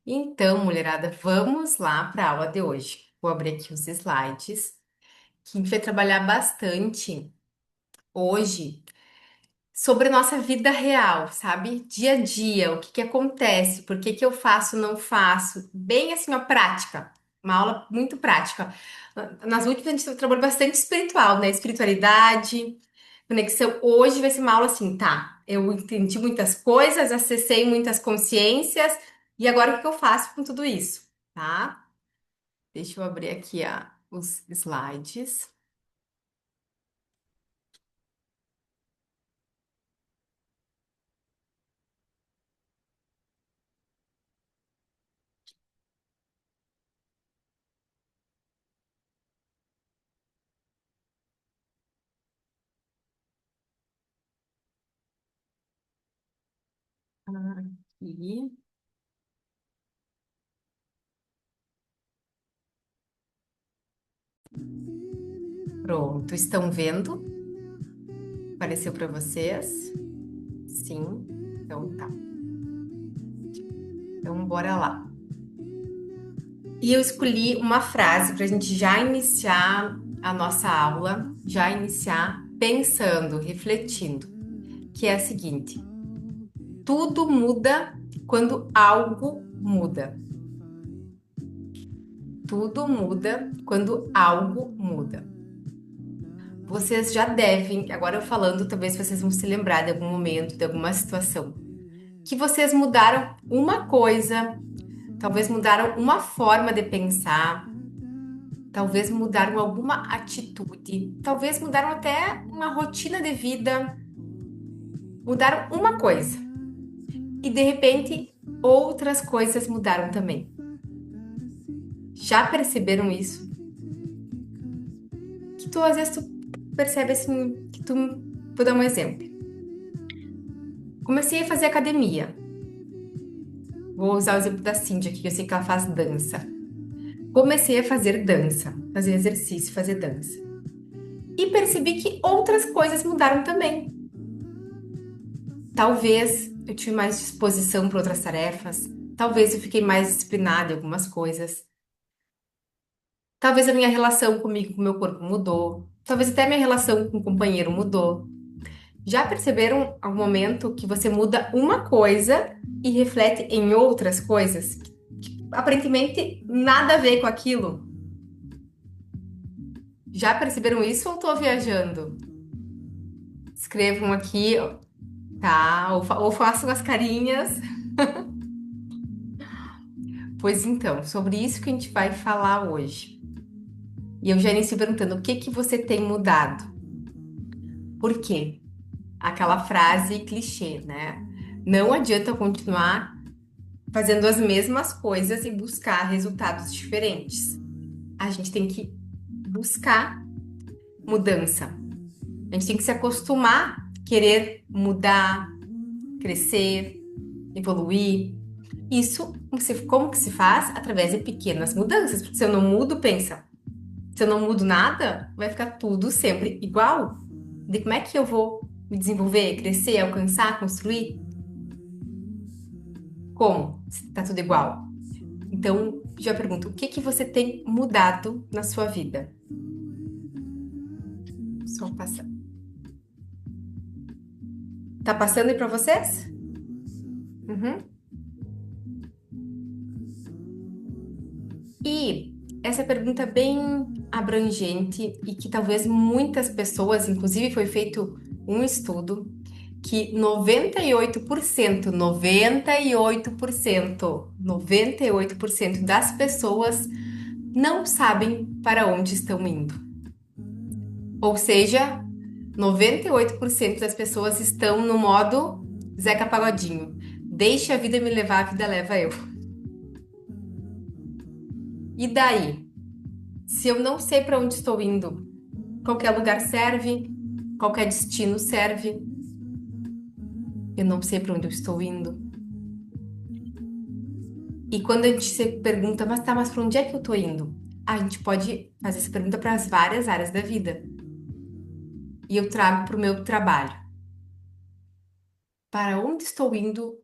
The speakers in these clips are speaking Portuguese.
Então, mulherada, vamos lá para a aula de hoje. Vou abrir aqui os slides, que a gente vai trabalhar bastante hoje sobre a nossa vida real, sabe? Dia a dia, o que que acontece, por que que eu faço, não faço. Bem assim, uma prática, uma aula muito prática. Nas últimas a gente trabalhou bastante espiritual, né? Espiritualidade, conexão. Hoje vai ser uma aula assim, tá? Eu entendi muitas coisas, acessei muitas consciências, e agora o que que eu faço com tudo isso, tá? Deixa eu abrir aqui os slides. Aqui. Pronto, estão vendo? Apareceu para vocês? Sim. Então tá. Então bora lá. E eu escolhi uma frase para a gente já iniciar a nossa aula, já iniciar pensando, refletindo, que é a seguinte: tudo muda quando algo muda. Tudo muda quando algo muda. Vocês já devem, agora eu falando, talvez vocês vão se lembrar de algum momento, de alguma situação, que vocês mudaram uma coisa, talvez mudaram uma forma de pensar, talvez mudaram alguma atitude, talvez mudaram até uma rotina de vida, mudaram uma coisa. E de repente, outras coisas mudaram também. Já perceberam isso? Que tu às vezes tu percebe assim, que tu, vou dar um exemplo. Comecei a fazer academia. Vou usar o exemplo da Cindy aqui, que eu sei que ela faz dança. Comecei a fazer dança, fazer exercício, fazer dança. E percebi que outras coisas mudaram também. Talvez eu tive mais disposição para outras tarefas. Talvez eu fiquei mais disciplinada em algumas coisas. Talvez a minha relação comigo, com o meu corpo mudou. Talvez até a minha relação com o companheiro mudou. Já perceberam algum momento que você muda uma coisa e reflete em outras coisas? Que aparentemente nada a ver com aquilo. Já perceberam isso ou tô viajando? Escrevam aqui, tá? Ou façam as carinhas. Pois então, sobre isso que a gente vai falar hoje. E eu já inicio perguntando, o que que você tem mudado? Por quê? Aquela frase clichê, né? Não adianta continuar fazendo as mesmas coisas e buscar resultados diferentes. A gente tem que buscar mudança. A gente tem que se acostumar a querer mudar, crescer, evoluir. Isso, como que se faz? Através de pequenas mudanças. Porque se eu não mudo, pensa, se eu não mudo nada, vai ficar tudo sempre igual. De como é que eu vou me desenvolver, crescer, alcançar, construir? Como? Se tá tudo igual. Então, já pergunto, o que que você tem mudado na sua vida? Só passar. Tá passando aí para vocês? Uhum. E essa pergunta é bem abrangente e que talvez muitas pessoas, inclusive foi feito um estudo que 98%, 98% das pessoas não sabem para onde estão indo. Ou seja, 98% das pessoas estão no modo Zeca Pagodinho. Deixa a vida me levar, a vida leva eu. E daí? Se eu não sei para onde estou indo, qualquer lugar serve, qualquer destino serve. Eu não sei para onde eu estou indo. E quando a gente se pergunta, mas tá, mas para onde é que eu tô indo? A gente pode fazer essa pergunta para as várias áreas da vida. E eu trago para o meu trabalho. Para onde estou indo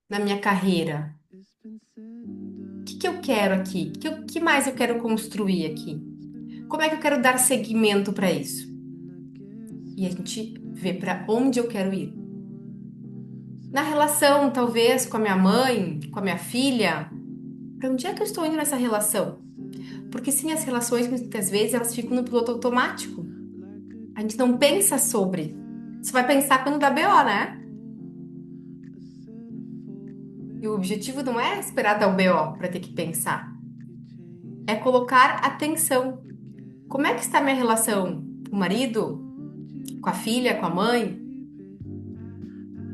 na minha carreira? O que que eu quero aqui? Que mais eu quero construir aqui? Como é que eu quero dar seguimento para isso? E a gente vê para onde eu quero ir. Na relação, talvez, com a minha mãe, com a minha filha, para onde é que eu estou indo nessa relação? Porque sim, as relações muitas vezes elas ficam no piloto automático. A gente não pensa sobre. Você vai pensar quando dá BO, né? E o objetivo não é esperar dar o BO para ter que pensar. É colocar atenção. Como é que está a minha relação com o marido, com a filha, com a mãe?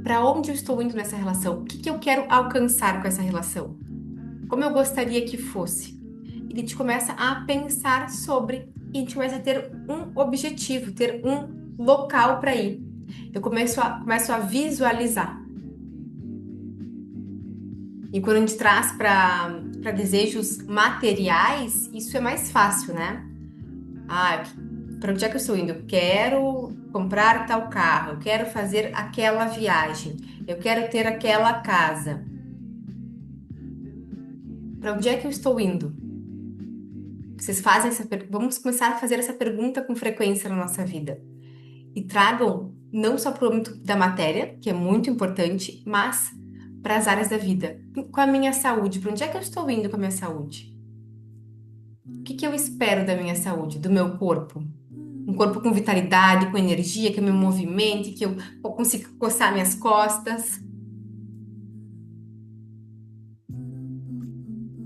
Para onde eu estou indo nessa relação? O que que eu quero alcançar com essa relação? Como eu gostaria que fosse? E a gente começa a pensar sobre, e a gente começa a ter um objetivo, ter um local para ir. Eu começo a visualizar. E quando a gente traz para desejos materiais, isso é mais fácil, né? Ah, para onde é que eu estou indo? Eu quero comprar tal carro, eu quero fazer aquela viagem, eu quero ter aquela casa. Para onde é que eu estou indo? Vocês fazem Vamos começar a fazer essa pergunta com frequência na nossa vida. E tragam não só para o âmbito da matéria, que é muito importante, mas para as áreas da vida. Com a minha saúde, para onde é que eu estou indo com a minha saúde? O que que eu espero da minha saúde, do meu corpo? Um corpo com vitalidade, com energia, que eu me movimente, que eu consiga coçar minhas costas.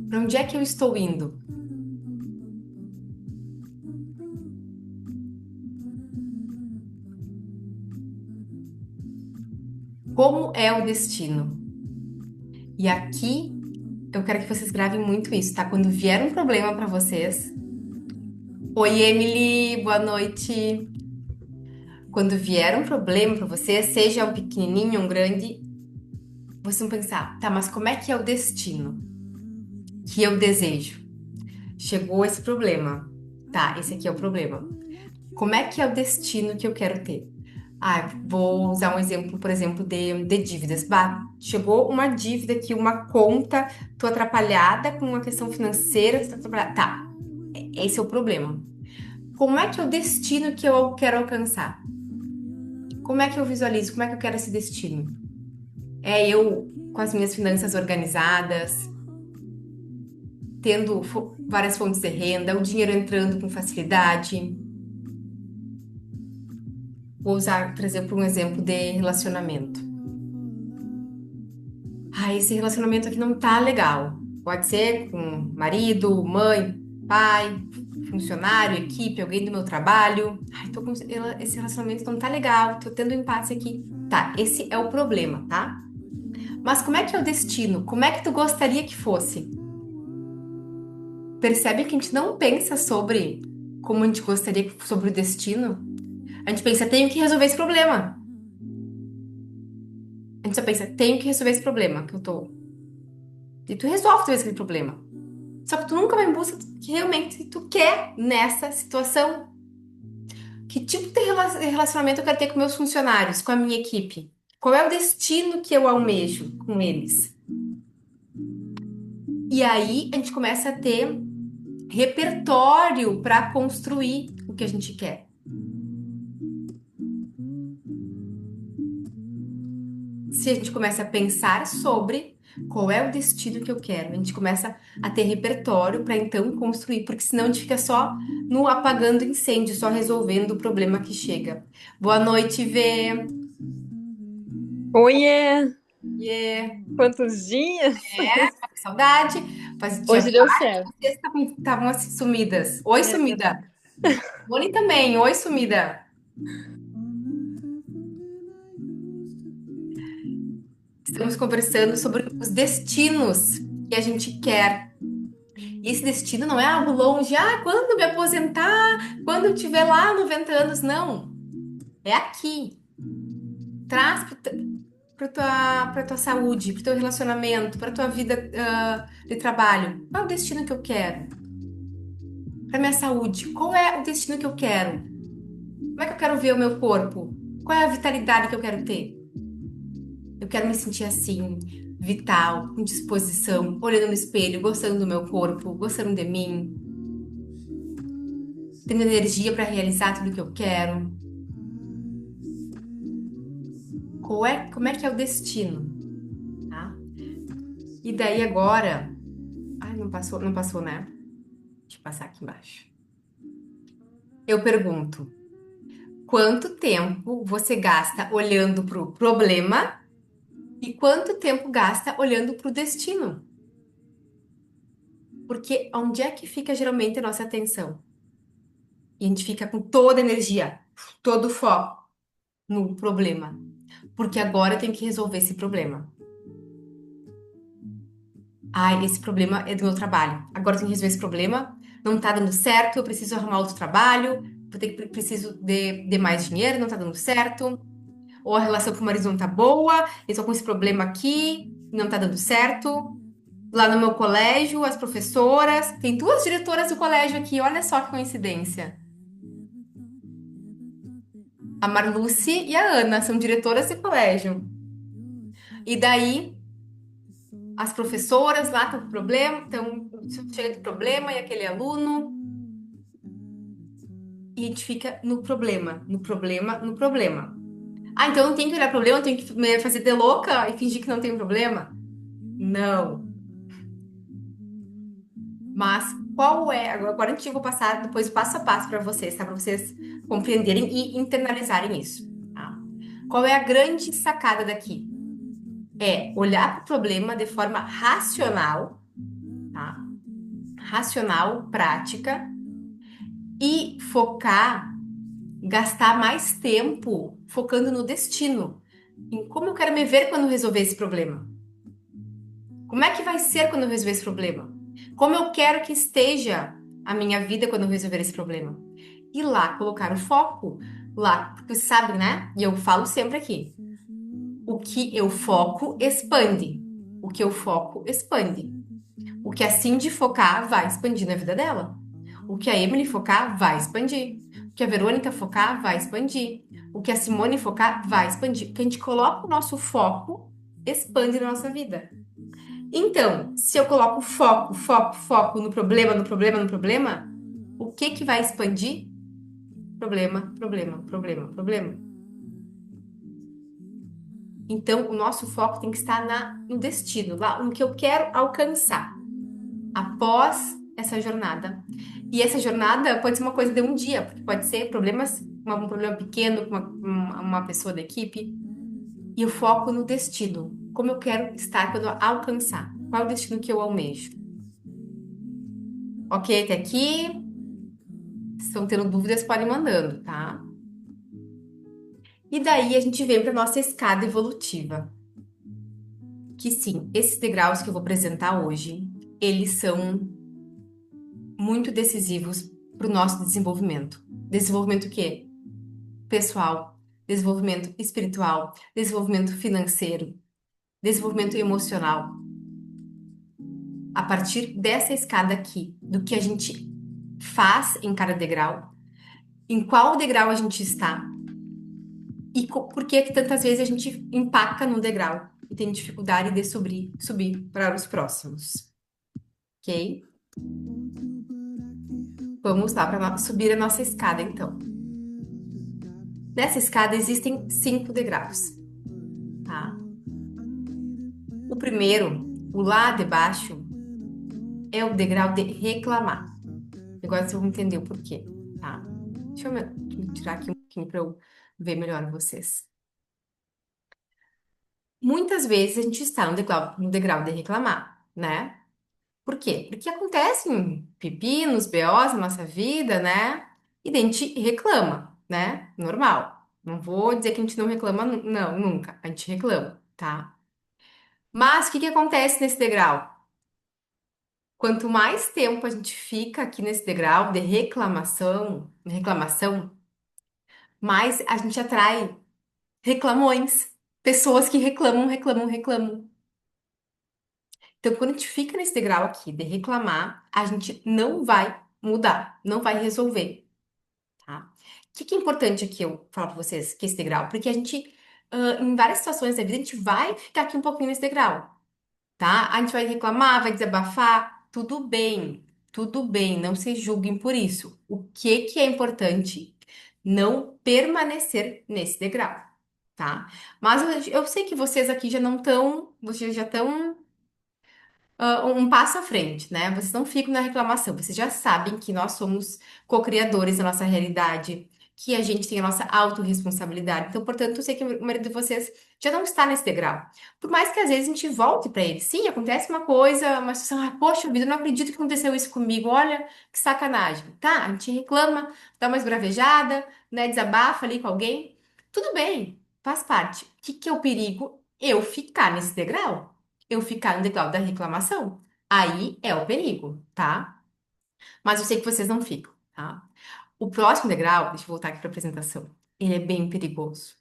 Para onde é que eu estou indo? Como é o destino? E aqui eu quero que vocês gravem muito isso, tá? Quando vier um problema para vocês. Oi, Emily, boa noite. Quando vier um problema para vocês, seja um pequenininho ou um grande, vocês vão pensar, tá, mas como é que é o destino que eu desejo? Chegou esse problema. Tá, esse aqui é o problema. Como é que é o destino que eu quero ter? Ah, vou usar um exemplo, por exemplo, de dívidas. Bah, chegou uma dívida aqui, uma conta, tô atrapalhada com uma questão financeira, tô atrapalhada. Tá, esse é o problema. Como é que é o destino que eu quero alcançar? Como é que eu visualizo? Como é que eu quero esse destino? É eu com as minhas finanças organizadas, tendo várias fontes de renda, o dinheiro entrando com facilidade. Vou usar, por exemplo, um exemplo de relacionamento. Ah, esse relacionamento aqui não tá legal. Pode ser com marido, mãe, pai, funcionário, equipe, alguém do meu trabalho. Ai, esse relacionamento não tá legal, tô tendo um impasse aqui. Tá, esse é o problema, tá? Mas como é que é o destino? Como é que tu gostaria que fosse? Percebe que a gente não pensa sobre como a gente gostaria sobre o destino? A gente pensa, tenho que resolver esse problema. A gente só pensa, tenho que resolver esse problema que eu tô. E tu resolve talvez aquele problema. Só que tu nunca vai em busca do que realmente tu quer nessa situação. Que tipo de relacionamento eu quero ter com meus funcionários, com a minha equipe? Qual é o destino que eu almejo com eles? E aí a gente começa a ter repertório para construir o que a gente quer. Se a gente começa a pensar sobre qual é o destino que eu quero, a gente começa a ter repertório para então construir, porque senão a gente fica só no apagando incêndio, só resolvendo o problema que chega. Boa noite, Vê. Oiê! Yeah. Quantos dias? Que saudade. Faz dia Hoje deu vários certo. que vocês estavam assim sumidas. Oi, É verdade. sumida. Moni também. Oi, sumida. Estamos conversando sobre os destinos que a gente quer. E esse destino não é algo longe. Ah, quando eu me aposentar, quando eu tiver lá 90 anos. Não. É aqui. Traz para tua saúde, para teu relacionamento, para tua vida, de trabalho. Qual é o destino que eu quero? Para minha saúde, qual é o destino que eu quero? Como é que eu quero ver o meu corpo? Qual é a vitalidade que eu quero ter? Eu quero me sentir assim. vital, com disposição, olhando no espelho, gostando do meu corpo, gostando de mim, tendo energia para realizar tudo que eu quero. Como é que é o destino, tá? E daí agora, ai, não passou, né? Deixa eu passar aqui embaixo. Eu pergunto, quanto tempo você gasta olhando para o problema e quanto tempo gasta olhando para o destino? Porque onde é que fica geralmente a nossa atenção? E a gente fica com toda a energia, todo o foco no problema. Porque agora eu tenho que resolver esse problema. Ai, esse problema é do meu trabalho. Agora eu tenho que resolver esse problema. Não tá dando certo, eu preciso arrumar outro trabalho. Preciso de mais dinheiro, não tá dando certo. Ou a relação com o marido não tá boa, eu tô com esse problema aqui, não tá dando certo. Lá no meu colégio, as professoras, tem duas diretoras do colégio aqui, olha só que coincidência. A Marluce e a Ana são diretoras de colégio. E daí, as professoras lá estão com problema, então chega de problema e aquele aluno, e a gente fica no problema, no problema, no problema. Ah, então eu não tenho que olhar problema, eu tenho que me fazer de louca e fingir que não tem problema? Não. Mas qual é? Agora eu vou passar depois passo a passo para vocês, tá? Para vocês compreenderem e internalizarem isso, tá? Qual é a grande sacada daqui? É olhar para o problema de forma racional, tá? Racional, prática e focar, gastar mais tempo focando no destino, em como eu quero me ver quando resolver esse problema. Como é que vai ser quando eu resolver esse problema? Como eu quero que esteja a minha vida quando eu resolver esse problema? E lá colocar o foco, lá, porque você sabe, né? E eu falo sempre aqui, o que eu foco expande. O que eu foco expande. O que a Cindy focar vai expandir na vida dela. O que a Emily focar vai expandir. O que a Verônica focar vai expandir. O que a Simone focar vai expandir. O que a gente coloca o nosso foco expande na nossa vida. Então, se eu coloco foco, foco, foco no problema, no problema, no problema, o que que vai expandir? Problema, problema, problema, problema. Então, o nosso foco tem que estar no destino, lá no que eu quero alcançar após essa jornada. E essa jornada pode ser uma coisa de um dia, porque pode ser um problema pequeno com uma pessoa da equipe. E eu foco no destino, como eu quero estar quando eu alcançar. Qual é o destino que eu almejo? Ok, até aqui. Se estão tendo dúvidas, podem ir mandando, tá? E daí a gente vem para nossa escada evolutiva. Que sim, esses degraus que eu vou apresentar hoje, eles são muito decisivos para o nosso desenvolvimento. Desenvolvimento o quê? Pessoal, desenvolvimento espiritual, desenvolvimento financeiro, desenvolvimento emocional. A partir dessa escada aqui, do que a gente faz em cada degrau, em qual degrau a gente está e por que que tantas vezes a gente empaca no degrau e tem dificuldade de subir para os próximos, ok? Vamos lá para subir a nossa escada, então. Nessa escada existem 5 degraus, tá? O primeiro, o lá de baixo, é o degrau de reclamar. Agora vocês vão entender o porquê, tá? Deixa eu me tirar aqui um pouquinho para eu ver melhor vocês. Muitas vezes a gente está no degrau de reclamar, né? Por quê? Porque acontecem pepinos, BOs na nossa vida, né? E daí a gente reclama, né? Normal. Não vou dizer que a gente não reclama, não, nunca. A gente reclama, tá? Mas o que que acontece nesse degrau? Quanto mais tempo a gente fica aqui nesse degrau de reclamação, mais a gente atrai reclamões, pessoas que reclamam, reclamam, reclamam. Então, quando a gente fica nesse degrau aqui de reclamar, a gente não vai mudar, não vai resolver, tá? O que que é importante aqui eu falar pra vocês que esse degrau? Porque a gente, em várias situações da vida, a gente vai ficar aqui um pouquinho nesse degrau. tá? A gente vai reclamar, vai desabafar, tudo bem, não se julguem por isso. O que que é importante? Não permanecer nesse degrau, tá? Mas eu sei que vocês aqui já não estão, vocês já estão um passo à frente, né? Vocês não ficam na reclamação, vocês já sabem que nós somos co-criadores da nossa realidade, que a gente tem a nossa autorresponsabilidade. Então, portanto, eu sei que o marido de vocês já não está nesse degrau. Por mais que às vezes a gente volte para ele. Sim, acontece uma coisa, uma situação, ah, poxa vida, eu não acredito que aconteceu isso comigo, olha que sacanagem. Tá, a gente reclama, dá uma esbravejada, né? Desabafa ali com alguém. Tudo bem, faz parte. O que que é o perigo? Eu ficar nesse degrau? Eu ficar no degrau da reclamação. Aí é o perigo, tá? Mas eu sei que vocês não ficam, tá? O próximo degrau, deixa eu voltar aqui para a apresentação. Ele é bem perigoso.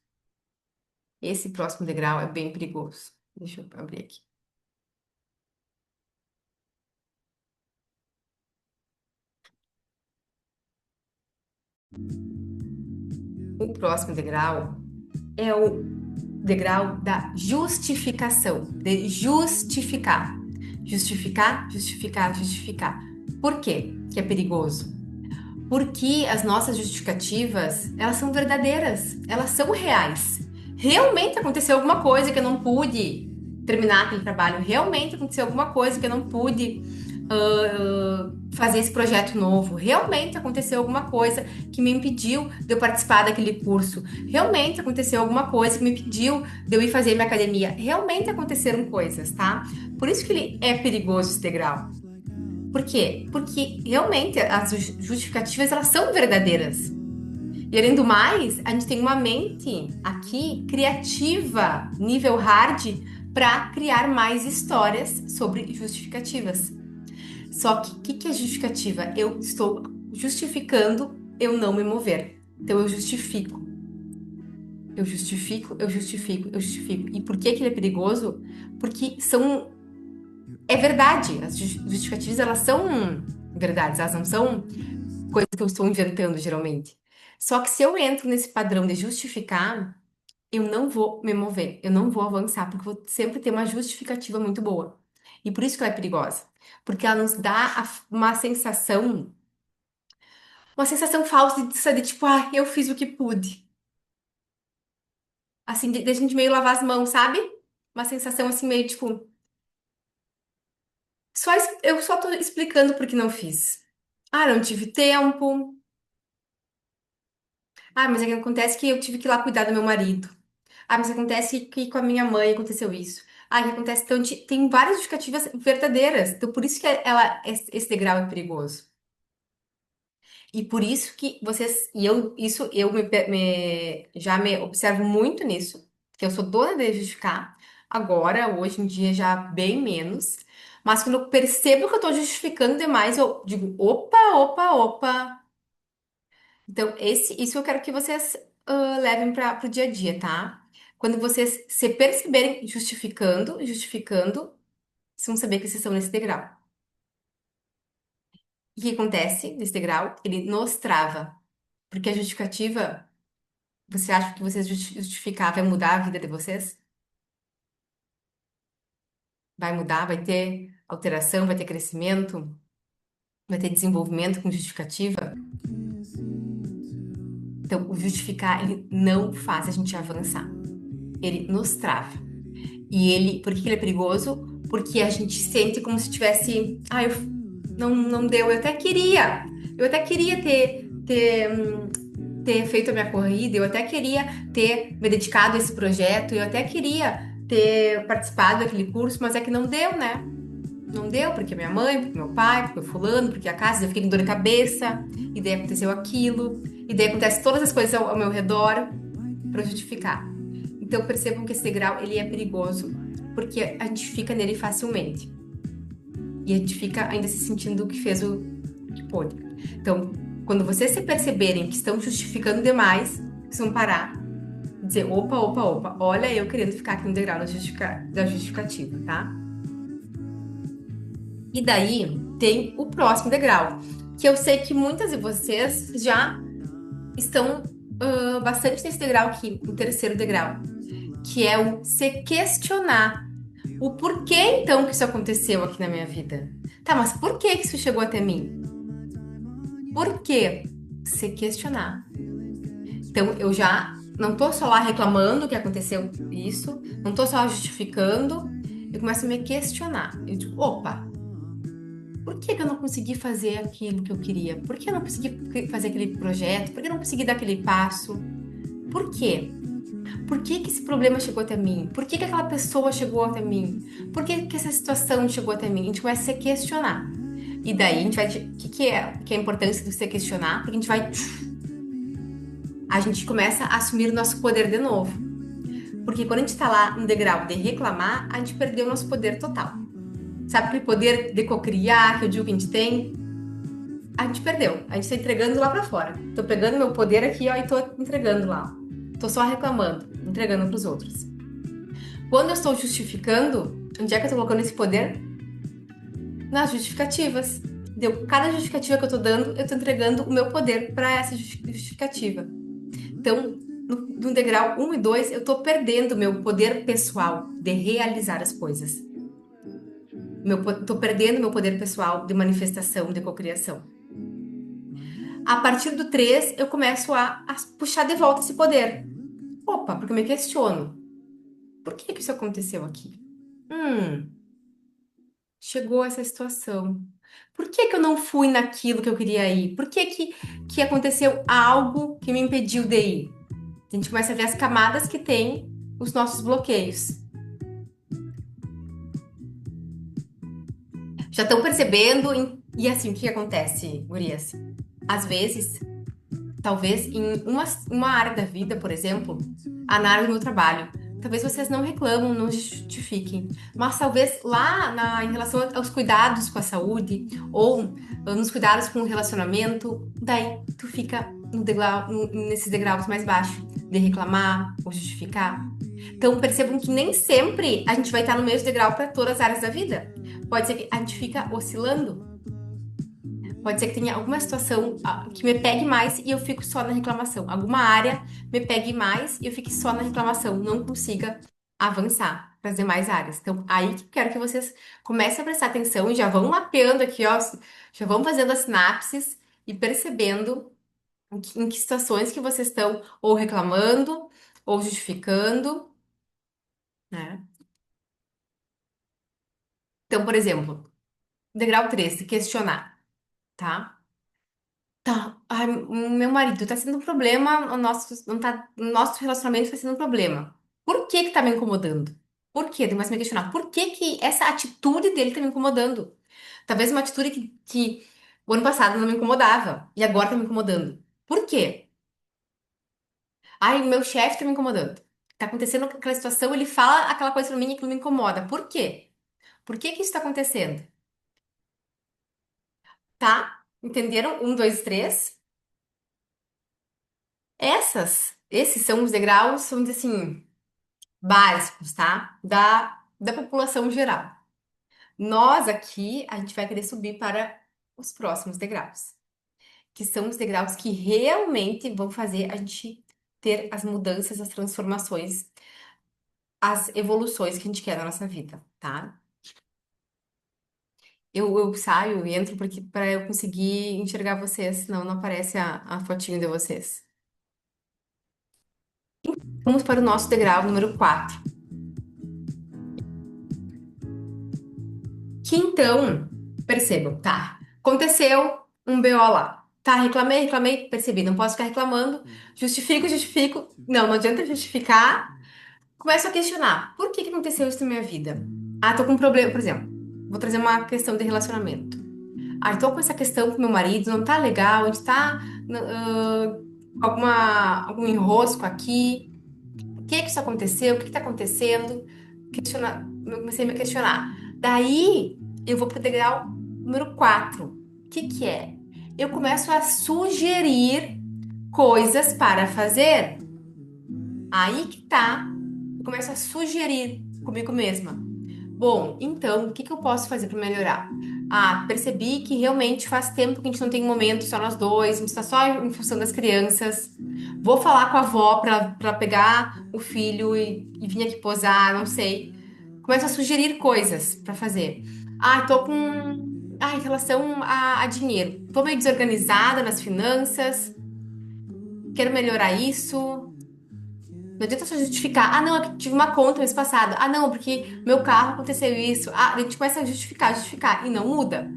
Esse próximo degrau é bem perigoso. Deixa eu abrir aqui. O próximo degrau é o degrau da justificação, de justificar. Justificar, justificar, justificar. Por quê que é perigoso? Porque as nossas justificativas, elas são verdadeiras, elas são reais. Realmente aconteceu alguma coisa que eu não pude terminar aquele trabalho, realmente aconteceu alguma coisa que eu não pude fazer esse projeto novo, realmente aconteceu alguma coisa que me impediu de eu participar daquele curso, realmente aconteceu alguma coisa que me impediu de eu ir fazer minha academia, realmente aconteceram coisas, tá? Por isso que ele é perigoso esse degrau. Por quê? Porque realmente as justificativas elas são verdadeiras. E além do mais, a gente tem uma mente aqui criativa, nível hard, para criar mais histórias sobre justificativas. Só que o que é justificativa? Eu estou justificando eu não me mover. Então eu justifico. Eu justifico, eu justifico, eu justifico. E por que que ele é perigoso? Porque é verdade. As justificativas elas são verdades, elas não são coisas que eu estou inventando geralmente. Só que se eu entro nesse padrão de justificar, eu não vou me mover, eu não vou avançar, porque eu vou sempre ter uma justificativa muito boa. E por isso que ela é perigosa. Porque ela nos dá uma sensação falsa de tipo, ah, eu fiz o que pude. Assim, de a gente meio lavar as mãos, sabe? Uma sensação assim, meio tipo, eu só tô explicando porque não fiz. Ah, não tive tempo. Ah, mas é que acontece que eu tive que ir lá cuidar do meu marido. Ah, mas acontece que com a minha mãe aconteceu isso. Ah, que acontece. Então, tem várias justificativas verdadeiras. Então, por isso que esse degrau é perigoso. E por isso que vocês, e eu, isso eu já me observo muito nisso, que eu sou dona de justificar. Agora, hoje em dia, já bem menos. Mas quando eu percebo que eu tô justificando demais, eu digo, opa, opa, opa. Então, isso eu quero que vocês levem para o dia a dia, tá? Quando vocês se perceberem justificando, vocês vão saber que vocês estão nesse degrau. E o que acontece nesse degrau? Ele nos trava. Porque a justificativa, você acha que vocês justificar vai mudar a vida de vocês? Vai mudar, vai ter alteração, vai ter crescimento, vai ter desenvolvimento com justificativa? Então, o justificar, ele não faz a gente avançar. Ele nos trava. Por que ele é perigoso? Porque a gente sente como se tivesse, não deu, eu até queria ter feito a minha corrida, eu até queria ter me dedicado a esse projeto, eu até queria ter participado daquele curso, mas é que não deu, né? Não deu porque minha mãe, porque meu pai, porque o fulano, porque a casa, eu fiquei com dor de cabeça, e daí aconteceu aquilo, e daí acontece todas as coisas ao meu redor para justificar. Então percebam que esse degrau ele é perigoso, porque a gente fica nele facilmente. E a gente fica ainda se sentindo que fez o que pôde. Então, quando vocês se perceberem que estão justificando demais, vocês vão parar e dizer, opa, opa, opa, olha eu querendo ficar aqui no degrau da justificativa, tá? E daí tem o próximo degrau, que eu sei que muitas de vocês já estão bastante nesse degrau aqui, o terceiro degrau, que é o se questionar. O porquê então que isso aconteceu aqui na minha vida? Tá, mas por que que isso chegou até mim? Por quê? Se questionar. Então, eu já não tô só lá reclamando que aconteceu isso, não tô só justificando, eu começo a me questionar. Eu digo, opa, por que que eu não consegui fazer aquilo que eu queria? Por que eu não consegui fazer aquele projeto? Por que eu não consegui dar aquele passo? Por quê? Por que que esse problema chegou até mim? Por que que aquela pessoa chegou até mim? Por que que essa situação chegou até mim? A gente começa a se questionar. E daí a gente vai. O que é a importância de se questionar? Porque a gente começa a assumir o nosso poder de novo. Porque quando a gente tá lá no degrau de reclamar, a gente perdeu o nosso poder total. Sabe aquele poder de cocriar que eu digo que a gente tem? A gente perdeu. A gente tá entregando lá pra fora. Tô pegando meu poder aqui, ó, e tô entregando lá. Tô só reclamando, entregando pros outros. Quando eu estou justificando, onde é que eu tô colocando esse poder? Nas justificativas. Deu cada justificativa que eu tô dando, eu tô entregando o meu poder para essa justificativa. Então, no degrau um e 2 eu tô perdendo o meu poder pessoal de realizar as coisas. Tô perdendo meu poder pessoal de manifestação, de cocriação. A partir do 3 eu começo a puxar de volta esse poder. Opa, porque eu me questiono. Por que que isso aconteceu aqui? Hum, chegou essa situação. Por que que eu não fui naquilo que eu queria ir? Por que que aconteceu algo que me impediu de ir? A gente começa a ver as camadas que tem os nossos bloqueios. Já estão percebendo? E assim, o que que acontece, gurias? Às vezes, talvez em uma área da vida, por exemplo, na área do meu trabalho, talvez vocês não reclamam, não justifiquem, mas talvez lá em relação aos cuidados com a saúde ou nos cuidados com o relacionamento, daí tu fica nesses degraus mais baixos, de reclamar ou justificar. Então percebam que nem sempre a gente vai estar no mesmo degrau para todas as áreas da vida. Pode ser que a gente fica oscilando. Pode ser que tenha alguma situação que me pegue mais e eu fico só na reclamação. Alguma área me pegue mais e eu fique só na reclamação. Não consiga avançar para as demais áreas. Então, aí que eu quero que vocês comecem a prestar atenção e já vão mapeando aqui, ó, já vão fazendo as sinapses e percebendo em que situações que vocês estão ou reclamando ou justificando, né? Então, por exemplo, degrau 3, questionar, tá? Tá, ai, meu marido tá sendo um problema, o nosso, não tá, o nosso relacionamento tá sendo um problema. Por que que tá me incomodando? Por quê? Tem mais me questionar. Por que que essa atitude dele tá me incomodando? Talvez uma atitude que o ano passado não me incomodava e agora tá me incomodando. Por quê? Ai, o meu chefe tá me incomodando. Tá acontecendo aquela situação, ele fala aquela coisa pra mim e aquilo me incomoda. Por quê? Por que que isso tá acontecendo? Tá? Entenderam? Um, dois, três. Esses são os degraus, vamos dizer assim, básicos, tá? Da população geral. Nós aqui, a gente vai querer subir para os próximos degraus, que são os degraus que realmente vão fazer a gente ter as mudanças, as transformações, as evoluções que a gente quer na nossa vida, tá? Eu saio e entro porque para eu conseguir enxergar vocês, senão não aparece a fotinho de vocês. Vamos para o nosso degrau número 4. Que então, percebam, tá? Aconteceu um BO lá. Tá, reclamei, percebi, não posso ficar reclamando. Justifico. Não, não adianta justificar. Começo a questionar. Por que que aconteceu isso na minha vida? Ah, tô com um problema, por exemplo. Vou trazer uma questão de relacionamento. Ah, tô com essa questão com meu marido, não tá legal, a gente tá algum enrosco aqui. Por que que isso aconteceu? O que que tá acontecendo? Comecei a me questionar. Daí eu vou pro degrau número 4. O que que é? Eu começo a sugerir coisas para fazer. Aí que tá. Eu começo a sugerir comigo mesma. Bom, então, o que que eu posso fazer para melhorar? Ah, percebi que realmente faz tempo que a gente não tem um momento só nós dois, a gente está só em função das crianças. Vou falar com a avó para pegar o filho e vir aqui posar, não sei. Começo a sugerir coisas para fazer. Ah, tô com. Ah, em relação a dinheiro. Tô meio desorganizada nas finanças, quero melhorar isso. Não adianta só justificar. Ah, não, é que tive uma conta mês passado. Ah, não, porque meu carro aconteceu isso. Ah, a gente começa a justificar, justificar, e não muda.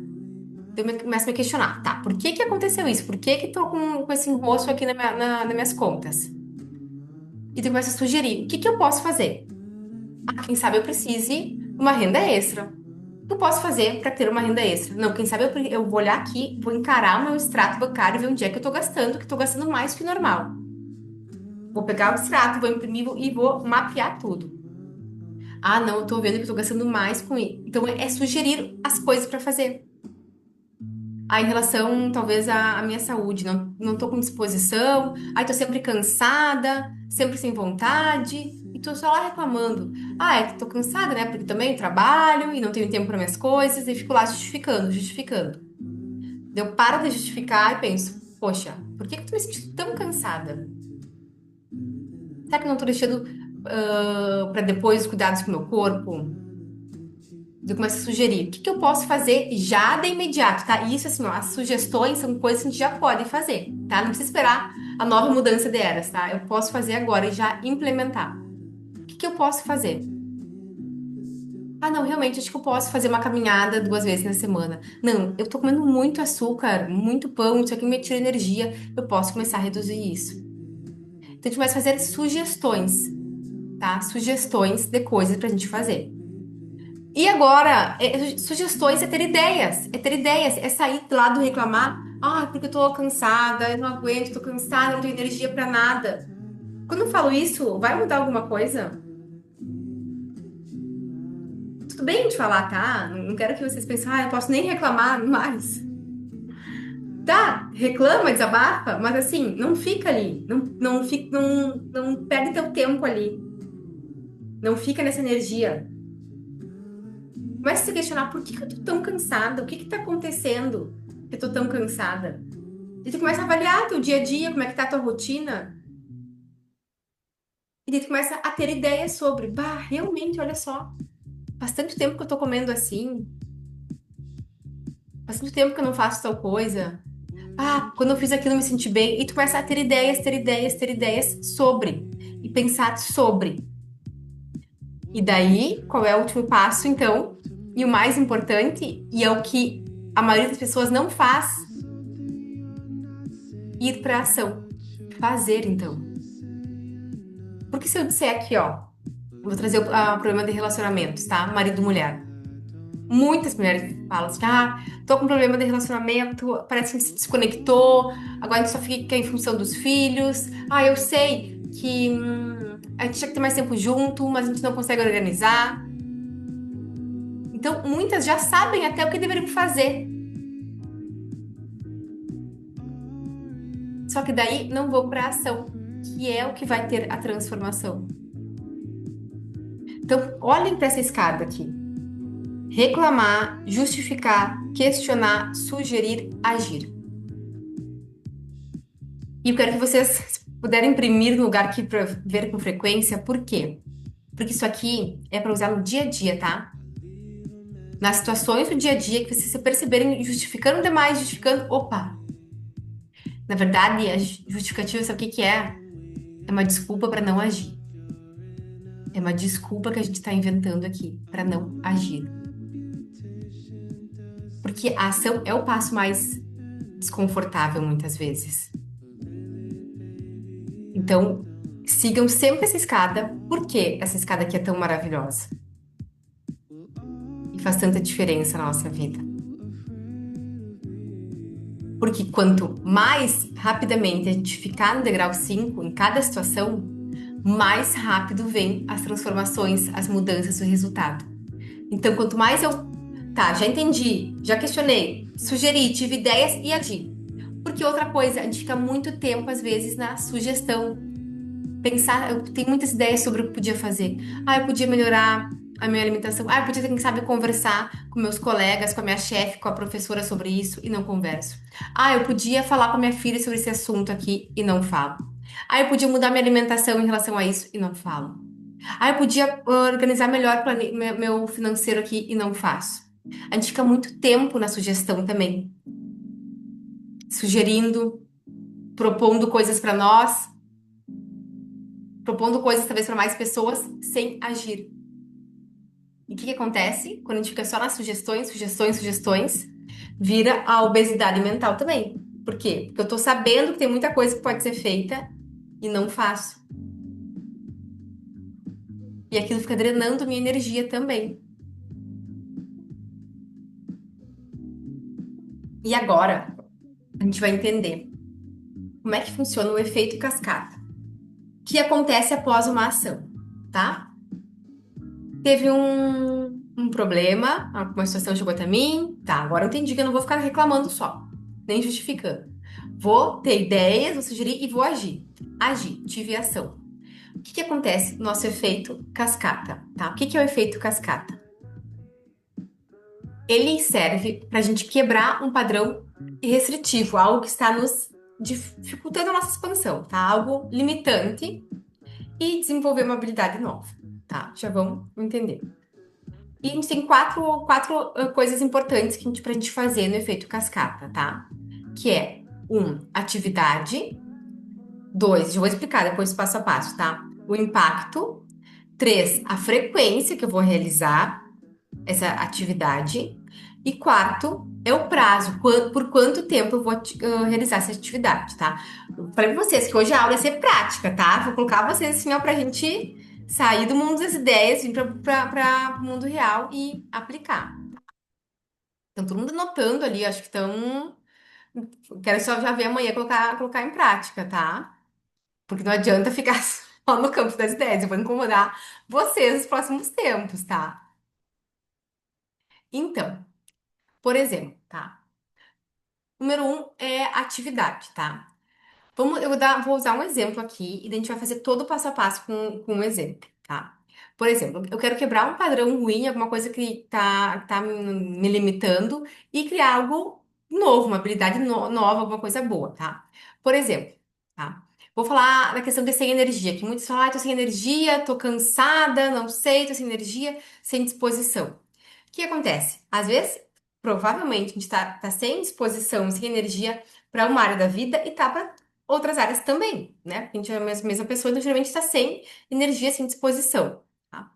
Então eu começo a me questionar. Tá, por que que aconteceu isso? Por que que tô com esse enrosco aqui nas minhas contas? E tu começa a sugerir. O que que eu posso fazer? Ah, quem sabe eu precise de uma renda extra. O que eu posso fazer para ter uma renda extra? Não, quem sabe eu vou olhar aqui, vou encarar o meu extrato bancário e ver onde é que eu tô gastando, que eu tô gastando mais que o normal. Vou pegar o extrato, vou imprimir e vou mapear tudo. Ah, não, eu tô vendo que eu tô gastando mais com isso. Então é sugerir as coisas para fazer. Ah, em relação, talvez, à minha saúde, não tô com disposição, ai, tô sempre cansada, sempre sem vontade, e tô só lá reclamando. Ah, é que tô cansada, né? Porque também trabalho e não tenho tempo para minhas coisas, e fico lá justificando, justificando. Eu paro de justificar e penso, poxa, por que que eu tô me sentindo tão cansada? Será que eu não tô deixando, para depois os cuidados com o meu corpo? Eu começo a sugerir. O que que eu posso fazer já de imediato, tá? E isso, assim, ó, as sugestões são coisas que a gente já pode fazer, tá? Não precisa esperar a nova mudança de eras, tá? Eu posso fazer agora e já implementar. O que que eu posso fazer? Ah, não, realmente, acho que eu posso fazer uma caminhada 2 vezes na semana. Não, eu tô comendo muito açúcar, muito pão, isso aqui me tira energia. Eu posso começar a reduzir isso. Então, a gente começa a fazer sugestões, tá? Sugestões de coisas pra gente fazer. E agora, sugestões é ter ideias, é sair lá do reclamar. Ah, porque eu tô cansada, eu não aguento, tô cansada, não tenho energia pra nada. Quando eu falo isso, vai mudar alguma coisa? Tudo bem de falar, tá? Não quero que vocês pensem, ah, eu posso nem reclamar mais. Tá, reclama, desabafa, mas assim, não fica ali, não perde teu tempo ali, não fica nessa energia. Começa a se questionar, por que que eu tô tão cansada? O que que tá acontecendo que eu tô tão cansada? E tu começa a avaliar teu dia a dia, como é que tá a tua rotina. E daí tu começa a ter ideias sobre, bah, realmente, olha só, faz tanto tempo que eu tô comendo assim, faz tanto tempo que eu não faço tal coisa. Ah, quando eu fiz aquilo eu me senti bem. E tu começa a ter ideias, ter ideias, ter ideias sobre. E pensar sobre. E daí, qual é o último passo, então? E o mais importante, e é o que a maioria das pessoas não faz, ir pra ação. Fazer, então. Porque se eu disser aqui, ó, vou trazer o problema de relacionamentos, tá? Marido e mulher. Muitas mulheres falam assim, ah, tô com problema de relacionamento, parece que a gente se desconectou, agora a gente só fica em função dos filhos. Ah, eu sei que a gente tinha que ter mais tempo junto, mas a gente não consegue organizar. Então, muitas já sabem até o que deveriam fazer. Só que daí não vão para a ação, que é o que vai ter a transformação. Então, olhem para essa escada aqui. Reclamar, justificar, questionar, sugerir, agir. E eu quero que vocês se puderem imprimir no lugar aqui para ver com frequência. Por quê? Porque isso aqui é para usar no dia a dia, tá? Nas situações do dia a dia que vocês se perceberem justificando demais, justificando, opa, na verdade, a justificativa, sabe o que que é? É uma desculpa para não agir. É uma desculpa que a gente está inventando aqui para não agir. Porque a ação é o passo mais desconfortável muitas vezes. Então, sigam sempre essa escada. Por que essa escada aqui é tão maravilhosa? E faz tanta diferença na nossa vida. Porque quanto mais rapidamente a gente ficar no degrau 5 em cada situação, mais rápido vem as transformações, as mudanças, o resultado. Então, quanto mais eu, tá, já entendi, já questionei, sugeri, tive ideias e agi. Porque outra coisa, a gente fica muito tempo, às vezes, na sugestão. Pensar, eu tenho muitas ideias sobre o que eu podia fazer. Ah, eu podia melhorar a minha alimentação. Ah, eu podia, quem sabe, conversar com meus colegas, com a minha chefe, com a professora sobre isso e não converso. Ah, eu podia falar com a minha filha sobre esse assunto aqui e não falo. Ah, eu podia mudar minha alimentação em relação a isso e não falo. Ah, eu podia organizar melhor meu financeiro aqui e não faço. A gente fica muito tempo na sugestão também, sugerindo, propondo coisas para nós, propondo coisas talvez para mais pessoas, sem agir. E o que que acontece? Quando a gente fica só nas sugestões, sugestões, sugestões, vira a obesidade mental também. Por quê? Porque eu tô sabendo que tem muita coisa que pode ser feita e não faço. E aquilo fica drenando minha energia também. E agora, a gente vai entender como é que funciona o efeito cascata, que acontece após uma ação, tá? Teve um problema, uma situação chegou até mim, tá? Agora eu entendi que eu não vou ficar reclamando só, nem justificando. Vou ter ideias, vou sugerir e vou agir. Agir, tive ação. O que que acontece no nosso efeito cascata, tá? O que que é o efeito cascata? Ele serve para a gente quebrar um padrão restritivo, algo que está nos dificultando a nossa expansão, tá? Algo limitante e desenvolver uma habilidade nova, tá? Já vamos entender. E a gente tem quatro coisas importantes que pra gente fazer no efeito cascata, tá? Que é, atividade. Dois, já vou explicar depois passo a passo, tá? O impacto. Três, a frequência que eu vou realizar essa atividade. E quarto, é o prazo, por quanto tempo eu vou realizar essa atividade, tá? Eu falei pra vocês que hoje a aula ia ser prática, tá? Vou colocar vocês assim, ó, pra gente sair do mundo das ideias, vir para o mundo real e aplicar. Então, todo mundo anotando ali, acho que estão. Quero só já ver amanhã colocar em prática, tá? Porque não adianta ficar só no campo das ideias, eu vou incomodar vocês nos próximos tempos, tá? Então, por exemplo, tá? Número um é atividade, tá? Vou usar um exemplo aqui e daí a gente vai fazer todo o passo a passo com um exemplo, tá? Por exemplo, eu quero quebrar um padrão ruim, alguma coisa que tá me limitando e criar algo novo, uma habilidade nova, alguma coisa boa, tá? Por exemplo, tá? Vou falar da questão de sem energia, que muitos falam, tô sem energia, tô cansada, não sei, tô sem energia, sem disposição. O que acontece? Às vezes, provavelmente, a gente tá sem disposição, sem energia para uma área da vida e tá para outras áreas também, né? Porque a gente é a mesma pessoa, então geralmente está sem energia, sem disposição, tá?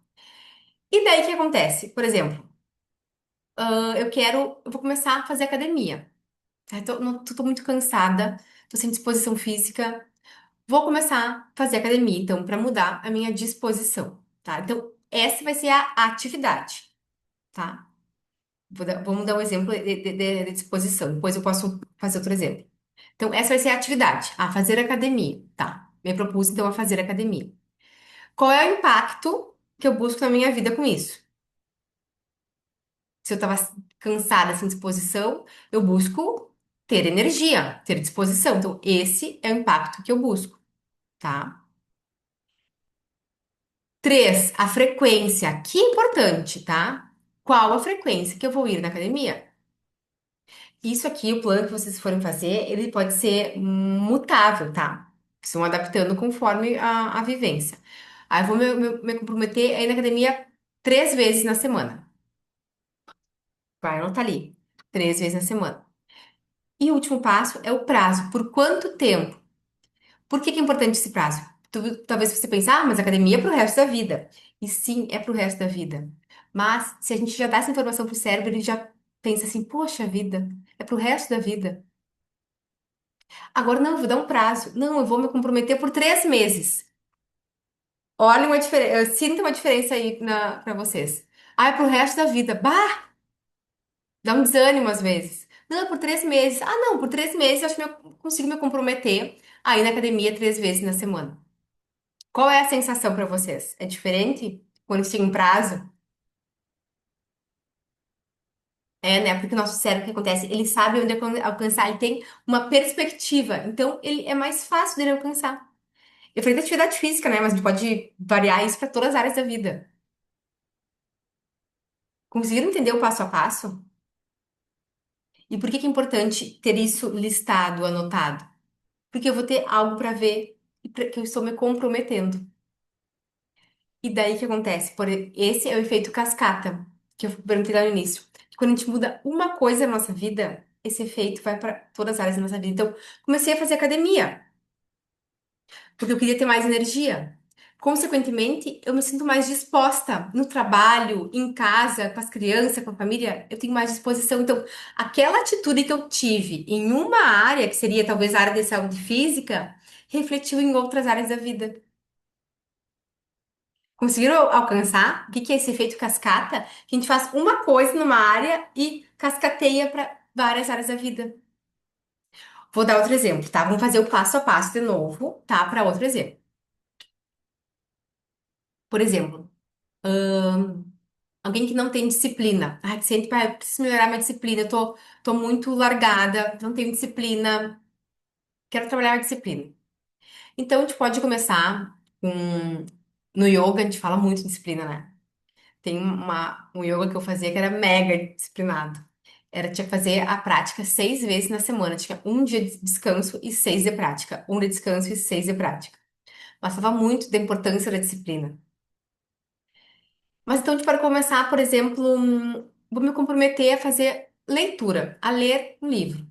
E daí o que acontece? Por exemplo, eu vou começar a fazer academia. Tá? Tô muito cansada, tô sem disposição física. Vou começar a fazer academia, então, para mudar a minha disposição, tá? Então, essa vai ser a atividade, tá? Vamos dar um exemplo de disposição, depois eu posso fazer outro exemplo. Então, essa vai ser a atividade, a fazer academia, tá? Me propus, então, a fazer academia. Qual é o impacto que eu busco na minha vida com isso? Se eu tava cansada, sem disposição, eu busco ter energia, ter disposição. Então, esse é o impacto que eu busco, tá? Três, a frequência. Que importante, tá? Qual a frequência que eu vou ir na academia? Isso aqui, o plano que vocês forem fazer, ele pode ser mutável, tá? Vocês vão adaptando conforme a vivência. Aí eu vou me comprometer a ir na academia 3 vezes na semana. Vai anotar ali. 3 vezes na semana. E o último passo é o prazo. Por quanto tempo? Por que que é importante esse prazo? Talvez você pense, ah, mas academia é pro resto da vida. E sim, é pro resto da vida. Mas se a gente já dá essa informação pro cérebro, ele já pensa assim, poxa vida, é pro resto da vida. Agora não, eu vou dar um prazo. Não, eu vou me comprometer por 3 meses. Olha uma diferença, sinta uma diferença aí para vocês. Ah, é pro resto da vida. Bah, dá um desânimo às vezes. Não, é por 3 meses. Ah, não, por 3 meses eu acho que eu consigo me comprometer a ir na academia 3 vezes na semana. Qual é a sensação para vocês? É diferente quando tem um prazo? É, né? Porque o nosso cérebro, o que acontece? Ele sabe onde alcançar, ele tem uma perspectiva. Então, ele é mais fácil dele alcançar. Eu falei da atividade física, né? Mas a gente pode variar isso para todas as áreas da vida. Conseguiram entender o passo a passo? E por que que é importante ter isso listado, anotado? Porque eu vou ter algo para ver e que eu estou me comprometendo. E daí o que acontece? Esse é o efeito cascata, que eu perguntei lá no início. Quando a gente muda uma coisa na nossa vida, esse efeito vai para todas as áreas da nossa vida. Então, comecei a fazer academia, porque eu queria ter mais energia. Consequentemente, eu me sinto mais disposta no trabalho, em casa, com as crianças, com a família, eu tenho mais disposição. Então, aquela atitude que eu tive em uma área, que seria talvez a área de saúde física, refletiu em outras áreas da vida. Conseguiram alcançar? O que que é esse efeito cascata? Que a gente faz uma coisa numa área e cascateia para várias áreas da vida. Vou dar outro exemplo, tá? Vamos fazer o passo a passo de novo, tá? Para outro exemplo. Por exemplo, alguém que não tem disciplina. Ai, que sempre preciso melhorar minha disciplina. Tô muito largada, não tenho disciplina. Quero trabalhar a disciplina. Então, a gente pode começar com... No yoga, a gente fala muito de disciplina, né? Tem um yoga que eu fazia que era mega disciplinado. Tinha que fazer a prática 6 vezes na semana. Tinha um dia de descanso e 6 de prática. Um de descanso e 6 de prática. Passava muito da importância da disciplina. Mas então, para começar, por exemplo, vou me comprometer a fazer leitura, a ler um livro.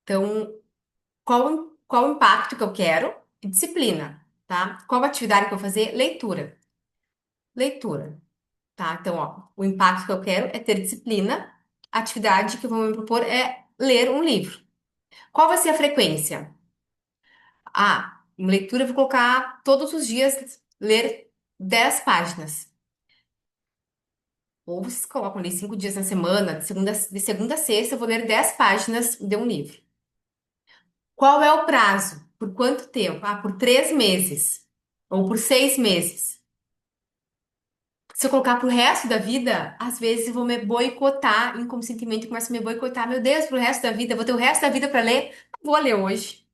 Então, qual o impacto que eu quero? Disciplina, tá? Qual atividade que eu vou fazer? Leitura. Leitura. Tá? Então, ó, o impacto que eu quero é ter disciplina. A atividade que eu vou me propor é ler um livro. Qual vai ser a frequência? Ah, em leitura eu vou colocar todos os dias ler 10 páginas. Ou vocês colocam ali 5 dias na semana, de segunda a sexta, eu vou ler 10 páginas de um livro. Qual é o prazo? Por quanto tempo? Ah, por 3 meses. Ou por 6 meses. Se eu colocar pro resto da vida, às vezes eu vou me boicotar inconscientemente, eu começo a me boicotar. Meu Deus, pro resto da vida, eu vou ter o resto da vida para ler? Não vou ler hoje.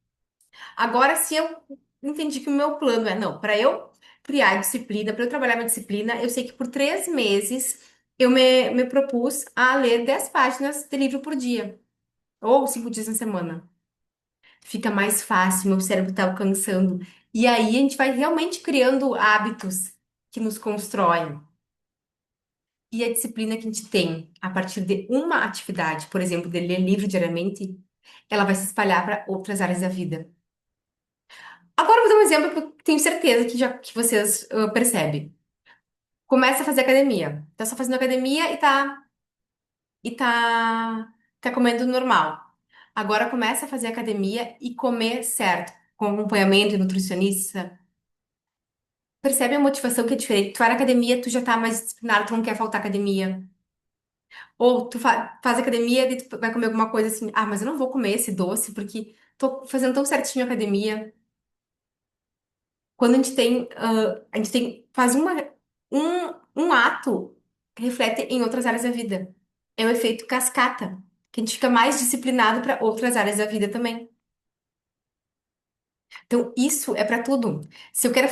Agora, se eu entendi que o meu plano é, não, para eu criar disciplina, para eu trabalhar minha disciplina, eu sei que por 3 meses eu me propus a ler 10 páginas de livro por dia, ou 5 dias na semana. Fica mais fácil, meu cérebro tá alcançando. E aí a gente vai realmente criando hábitos que nos constroem. E a disciplina que a gente tem a partir de uma atividade, por exemplo, de ler livro diariamente, ela vai se espalhar para outras áreas da vida. Agora eu vou dar um exemplo que eu tenho certeza que vocês percebem. Começa a fazer academia. Tá só fazendo academia e tá comendo normal. Agora começa a fazer academia e comer certo, com acompanhamento de nutricionista. Percebe a motivação que é diferente? Tu vai na academia, tu já tá mais disciplinado, tu não quer faltar academia. Ou tu faz academia e tu vai comer alguma coisa assim, ah, mas eu não vou comer esse doce porque tô fazendo tão certinho a academia. Quando faz um ato que reflete em outras áreas da vida. É o efeito cascata, que a gente fica mais disciplinado para outras áreas da vida também. Então, isso é para tudo. Se eu quero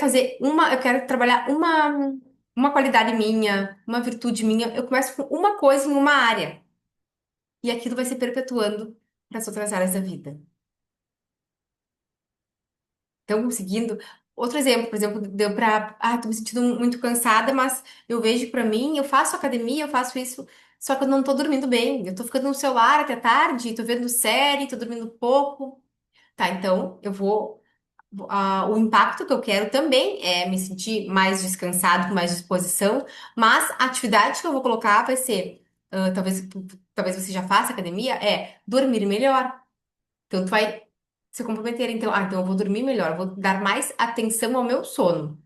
trabalhar uma qualidade minha, uma virtude minha, eu começo com uma coisa em uma área. E aquilo vai se perpetuando para as outras áreas da vida. Então, seguindo. Outro exemplo, por exemplo, deu pra. Ah, tô me sentindo muito cansada, mas eu vejo pra mim, eu faço academia, eu faço isso, só que eu não tô dormindo bem. Eu tô ficando no celular até tarde, tô vendo série, tô dormindo pouco. Tá, então eu vou. O impacto que eu quero também é me sentir mais descansado, com mais disposição, mas a atividade que eu vou colocar vai ser, talvez você já faça academia, é dormir melhor. Então, tu vai se comprometer. Então eu vou dormir melhor, eu vou dar mais atenção ao meu sono.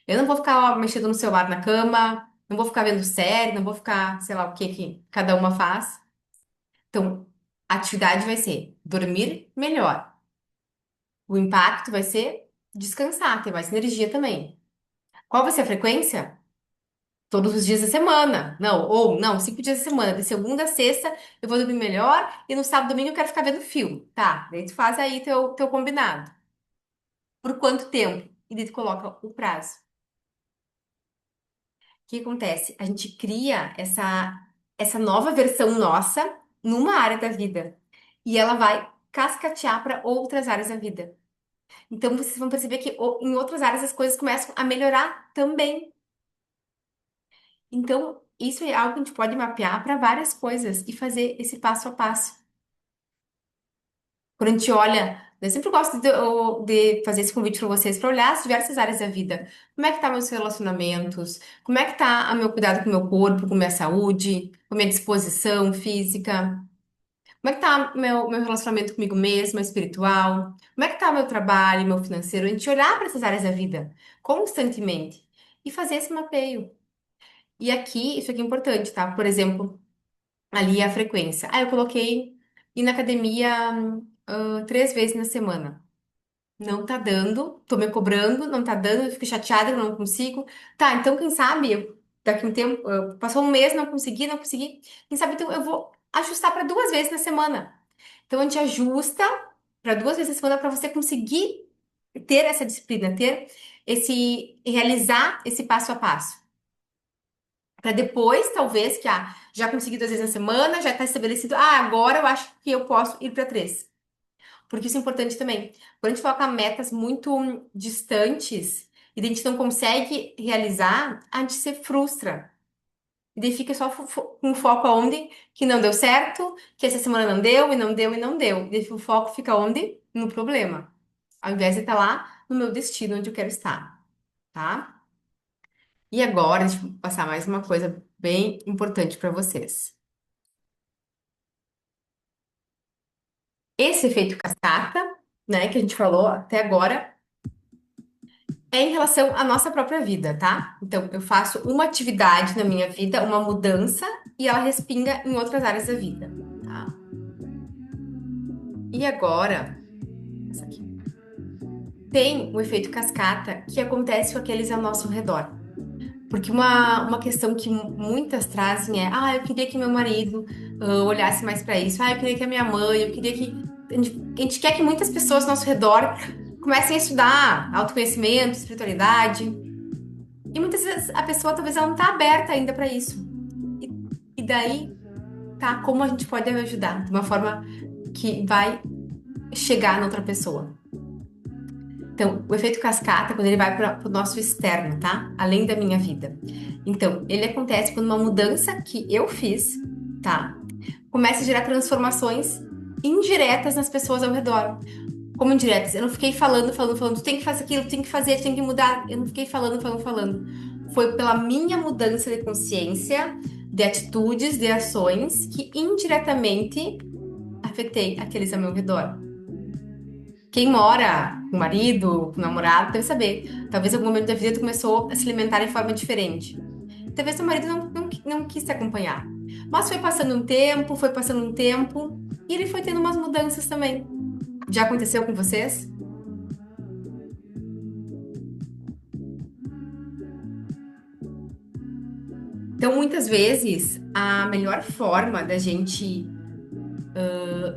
Eu não vou ficar ó, mexendo no celular na cama, não vou ficar vendo série, não vou ficar, sei lá, o que que cada uma faz. Então, a atividade vai ser dormir melhor. O impacto vai ser descansar, ter mais energia também. Qual vai ser a frequência? Todos os dias da semana. Não, ou não, 5 dias da semana. De segunda a sexta eu vou dormir melhor e no sábado e domingo eu quero ficar vendo filme. Tá, daí tu faz aí teu combinado. Por quanto tempo? E daí tu coloca o prazo. O que acontece? A gente cria essa nova versão nossa numa área da vida. E ela vai cascatear para outras áreas da vida. Então vocês vão perceber que em outras áreas as coisas começam a melhorar também. Então, isso é algo que a gente pode mapear para várias coisas e fazer esse passo a passo. Quando a gente olha, eu sempre gosto de fazer esse convite para vocês para olhar as diversas áreas da vida. Como é que tá meus relacionamentos? Como é que tá o meu cuidado com o meu corpo, com a minha saúde, com a minha disposição física? Como é que tá meu relacionamento comigo mesma, espiritual? Como é que tá o meu trabalho, meu financeiro? A gente olhar para essas áreas da vida constantemente e fazer esse mapeio. E aqui, isso aqui é importante, tá? Por exemplo, ali a frequência. Ah, eu coloquei ir na academia 3 vezes na semana. Não tá dando, tô me cobrando, não tá dando, eu fico chateada que eu não consigo. Tá, então quem sabe, daqui a um tempo, passou um mês, não consegui. Quem sabe então eu vou ajustar para 2 vezes na semana. Então a gente ajusta para 2 vezes na semana para você conseguir ter essa disciplina, realizar esse passo a passo. Para depois, talvez, que já consegui 2 vezes na semana, já está estabelecido. Ah, agora eu acho que eu posso ir para 3. Porque isso é importante também. Quando a gente coloca metas muito distantes e a gente não consegue realizar, a gente se frustra. E daí fica só com foco aonde que não deu certo, que essa semana não deu, e não deu, e não deu. E daí o foco fica onde? No problema. Ao invés de estar lá no meu destino, onde eu quero estar, tá? E agora, deixa eu passar mais uma coisa bem importante para vocês. Esse efeito cascata, né, que a gente falou até agora, é em relação à nossa própria vida, tá? Então, eu faço uma atividade na minha vida, uma mudança, e ela respinga em outras áreas da vida, tá? E agora, essa aqui. Tem o efeito cascata que acontece com aqueles ao nosso redor. Porque uma questão que muitas trazem é: eu queria que meu marido olhasse mais para isso, eu queria que a minha mãe, eu queria que. A gente quer que muitas pessoas ao nosso redor comecem a estudar autoconhecimento, espiritualidade. E muitas vezes a pessoa talvez ela não tá aberta ainda para isso. E, e daí, tá, como a gente pode ajudar de uma forma que vai chegar na outra pessoa. Então, o efeito cascata, quando ele vai para o nosso externo, tá? Além da minha vida. Então, ele acontece quando uma mudança que eu fiz, tá? Começa a gerar transformações indiretas nas pessoas ao redor. Como indiretas? Eu não fiquei falando, falando, falando, tu tem que fazer aquilo, tu tem que fazer, tu tem que mudar. Eu não fiquei falando, falando, falando. Foi pela minha mudança de consciência, de atitudes, de ações, que indiretamente afetei aqueles ao meu redor. Quem mora com o marido, com o namorado, deve saber. Talvez em algum momento da vida tu começou a se alimentar de forma diferente. Talvez teu marido não quis te acompanhar. Mas foi passando um tempo, e ele foi tendo umas mudanças também. Já aconteceu com vocês? Então, muitas vezes, a melhor forma da gente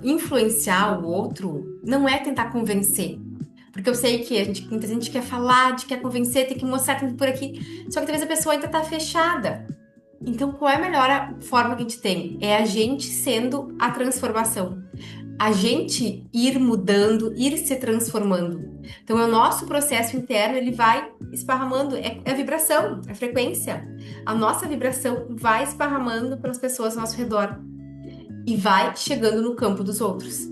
influenciar o outro não é tentar convencer. Porque eu sei que muita gente quer falar, quer convencer, tem que mostrar, tem que ir por aqui. Só que talvez a pessoa ainda tá fechada. Então, qual é a melhor forma que a gente tem? É a gente sendo a transformação. A gente ir mudando, ir se transformando. Então, é o nosso processo interno, ele vai esparramando, é a vibração, é a frequência. A nossa vibração vai esparramando pelas pessoas ao nosso redor e vai chegando no campo dos outros.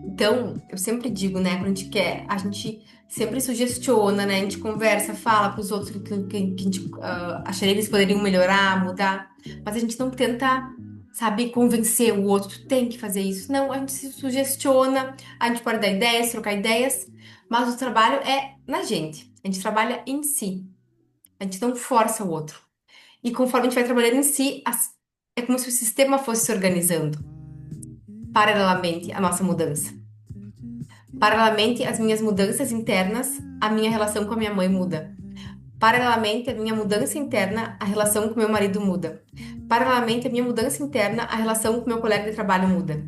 Então, eu sempre digo, né, quando a gente quer, a gente sempre sugestiona, né, a gente conversa, fala para os outros que a gente acharia que eles poderiam melhorar, mudar, mas a gente não tenta, sabe, convencer o outro, tu tem que fazer isso. Não, a gente se sugestiona, a gente pode dar ideias, trocar ideias, mas o trabalho é na gente, a gente trabalha em si, a gente não força o outro. E conforme a gente vai trabalhando em si, é como se o sistema fosse se organizando paralelamente à nossa mudança. Paralelamente às minhas mudanças internas, a minha relação com a minha mãe muda. Paralelamente à minha mudança interna, a relação com meu marido muda. Paralelamente à minha mudança interna, a relação com meu colega de trabalho muda.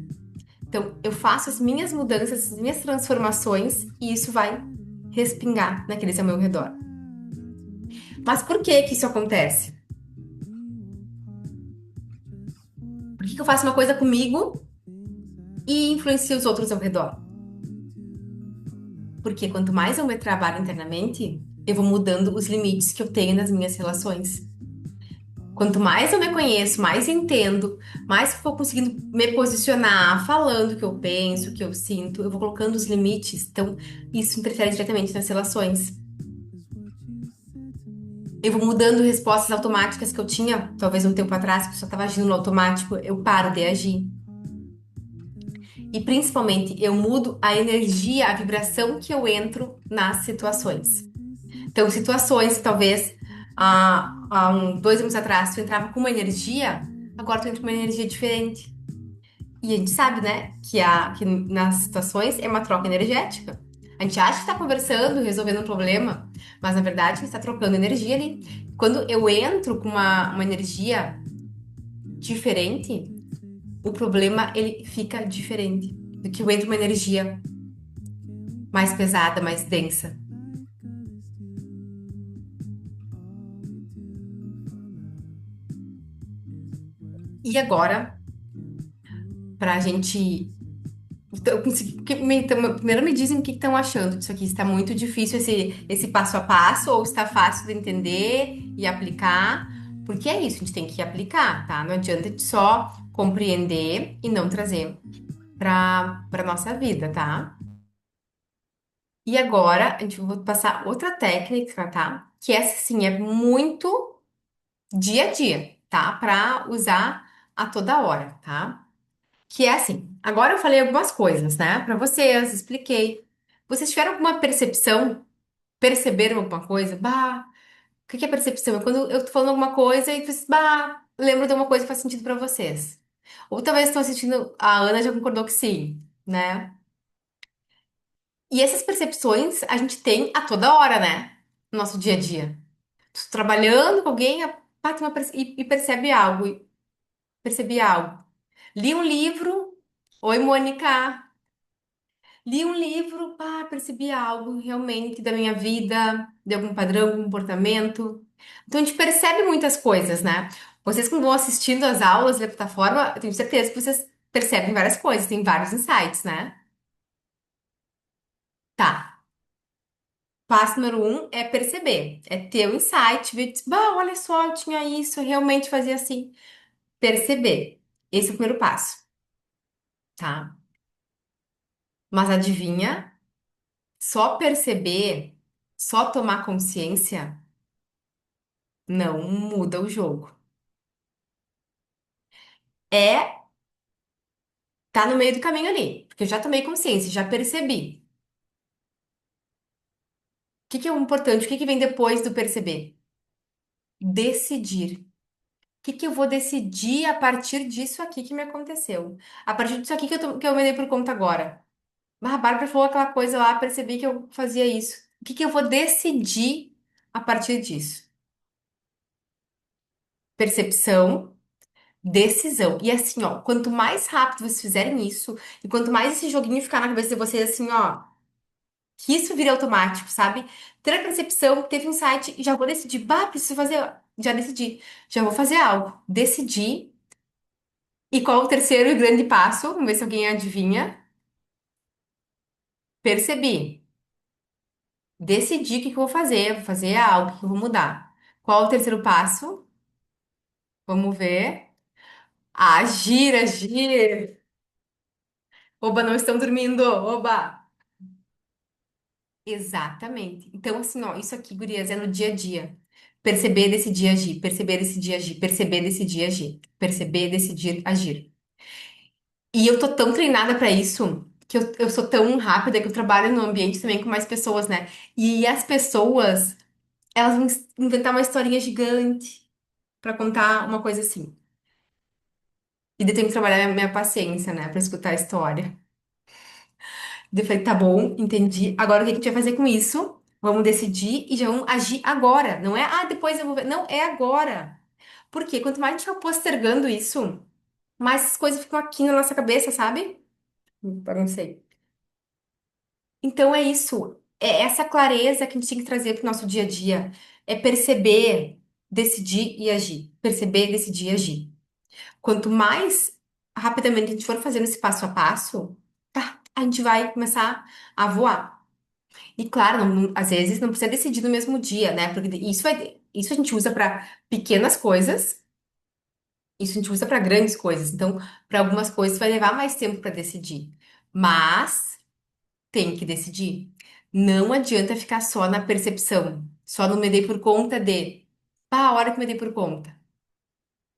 Então, eu faço as minhas mudanças, as minhas transformações e isso vai respingar naqueles ao meu redor. Mas por que que isso acontece? Por que que eu faço uma coisa comigo? e influencia os outros ao redor. Porque quanto mais eu me trabalho internamente, eu vou mudando os limites que eu tenho nas minhas relações. Quanto mais eu me conheço, mais entendo, mais eu vou conseguindo me posicionar, falando o que eu penso, o que eu sinto, eu vou colocando os limites. Então, isso interfere diretamente nas relações. Eu vou mudando respostas automáticas que eu tinha, talvez um tempo atrás, que eu só estava agindo no automático, eu paro de agir. E principalmente, eu mudo a energia, a vibração que eu entro nas situações. Então, situações que talvez dois anos atrás tu entrava com uma energia, agora tu entra com uma energia diferente. E a gente sabe, né, que nas situações é uma troca energética. A gente acha que está conversando, resolvendo um problema, mas na verdade a gente está trocando energia ali. Quando eu entro com uma energia diferente, o problema ele fica diferente do que eu entro com uma energia mais pesada, mais densa. E agora, para a gente. Então, primeiro me dizem o que estão achando disso aqui. Está muito difícil esse passo a passo ou está fácil de entender e aplicar? Porque é isso, a gente tem que aplicar, tá? Não adianta só compreender e não trazer para nossa vida, tá? E agora a gente vai passar outra técnica, tá? Que essa sim é muito dia a dia, tá? Para usar a toda hora, tá? Que é assim, agora eu falei algumas coisas, né, pra vocês, expliquei. Vocês tiveram alguma percepção? Perceberam alguma coisa? Bah, o que que é percepção? É quando eu tô falando alguma coisa e vocês, bah, lembro de uma coisa que faz sentido pra vocês. Ou talvez estão assistindo, a Ana já concordou que sim, né? E essas percepções a gente tem a toda hora, né? No nosso dia a dia. Tô trabalhando com alguém, pá, tem e percebe algo, e percebi algo. Li um livro, oi, Mônica. Li um livro, pá, percebi algo realmente da minha vida, de algum padrão, algum comportamento. Então a gente percebe muitas coisas, né? Vocês que vão assistindo as aulas da plataforma, eu tenho certeza que vocês percebem várias coisas, tem vários insights, né? Tá. Passo número um é perceber, é ter o insight, ver, bah, olha só, eu tinha isso, eu realmente fazia assim. Perceber. Esse é o primeiro passo, tá? Mas adivinha? Só perceber, só tomar consciência não muda o jogo. É, tá no meio do caminho ali, porque eu já tomei consciência, já percebi. O que que é o importante? O que que vem depois do perceber? Decidir. O que que eu vou decidir a partir disso aqui que me aconteceu? A partir disso aqui que eu me dei por conta agora. Ah, a Bárbara falou aquela coisa lá, percebi que eu fazia isso. O que que eu vou decidir a partir disso? Percepção, decisão. E assim, ó, quanto mais rápido vocês fizerem isso, e quanto mais esse joguinho ficar na cabeça de vocês, assim, ó. Que isso vire automático, sabe? Ter a percepção, teve um site e já vou decidir, bah, preciso fazer, já decidi, já vou fazer algo. Decidi. E qual o terceiro e grande passo? Vamos ver se alguém adivinha. Percebi. Decidi o que que eu vou fazer algo, o que eu vou mudar. Qual o terceiro passo? Vamos ver. Agir, agir. Oba, não estão dormindo. Oba. Exatamente. Então, assim, ó, isso aqui, gurias, é no dia a dia. Perceber, decidir, agir. Perceber, decidir, agir. Perceber, decidir, agir. Perceber, decidir, agir. E eu tô tão treinada pra isso, que eu sou tão rápida que eu trabalho no ambiente também com mais pessoas, né? E as pessoas, elas vão inventar uma historinha gigante pra contar uma coisa assim. E daí eu tenho que trabalhar a minha paciência, né, pra escutar a história. Eu falei, tá bom, entendi. Agora o que que a gente vai fazer com isso? Vamos decidir e já vamos agir agora. Não é, depois eu vou ver. Não, é agora. Por quê? Quanto mais a gente vai postergando isso, mais as coisas ficam aqui na nossa cabeça, sabe? Não sei. Então é isso. É essa clareza que a gente tem que trazer pro nosso dia a dia. É perceber, decidir e agir. Perceber, decidir e agir. Quanto mais. rapidamente a gente for fazendo esse passo a passo, tá, a gente vai começar a voar. E claro, às vezes não precisa decidir no mesmo dia, né? Porque isso a gente usa para pequenas coisas, isso a gente usa para grandes coisas. Então, para algumas coisas vai levar mais tempo para decidir. Mas tem que decidir. Não adianta ficar só na percepção, só no me dei por conta de. Ah, a hora que me dei por conta.